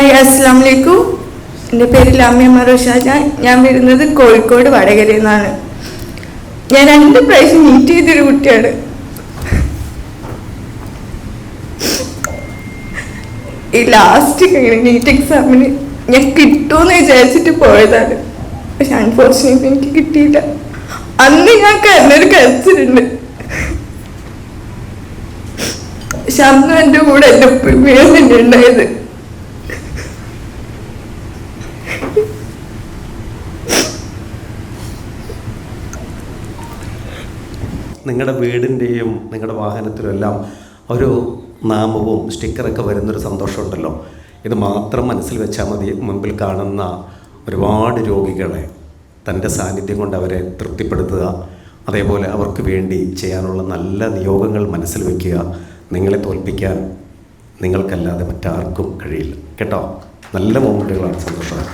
Hi, അസ്സാം വലൈക്കും. എൻ്റെ പേര് ലാമ്യ മറോഷാജ. ഞാൻ വരുന്നത് കോഴിക്കോട് വടകരയിൽ നിന്നാണ്. ഞാൻ 2 പ്രാവശ്യം നീറ്റ് ചെയ്തൊരു കുട്ടിയാണ്. ഈ ലാസ്റ്റ് നീറ്റ് എക്സാമിന് ഞാൻ കിട്ടുമെന്ന് വിചാരിച്ചിട്ട് പോയതാണ്. പക്ഷെ അൺഫോർച്ചുനേറ്റ്ലി എനിക്ക് കിട്ടിയില്ല. അന്ന് ഞാൻ കരച്ചിട്ടുണ്ട്. പക്ഷെ അന്ന് എൻ്റെ കൂടെ എൻ്റെ പേഴ്സൺ ഉണ്ടായത്. നിങ്ങളുടെ വീടിൻ്റെയും നിങ്ങളുടെ വാഹനത്തിലും എല്ലാം ഒരു നാമവും സ്റ്റിക്കറൊക്കെ വരുന്നൊരു സന്തോഷമുണ്ടല്ലോ. ഇത് മാത്രം മനസ്സിൽ വെച്ചാൽ മതി. മുൻപിൽ കാണുന്ന ഒരുപാട് രോഗികളെ തൻ്റെ സാന്നിധ്യം കൊണ്ട് അവരെ തൃപ്തിപ്പെടുത്തുക, അതേപോലെ അവർക്ക് വേണ്ടി ചെയ്യാനുള്ള നല്ല നിയോഗങ്ങൾ മനസ്സിൽ വയ്ക്കുക. നിങ്ങളെ തോൽപ്പിക്കാൻ നിങ്ങൾക്കല്ലാതെ മറ്റാർക്കും കഴിയില്ല കേട്ടോ. നല്ല മൊമെൻറ്റുകളാണ്, സന്തോഷമാണ്.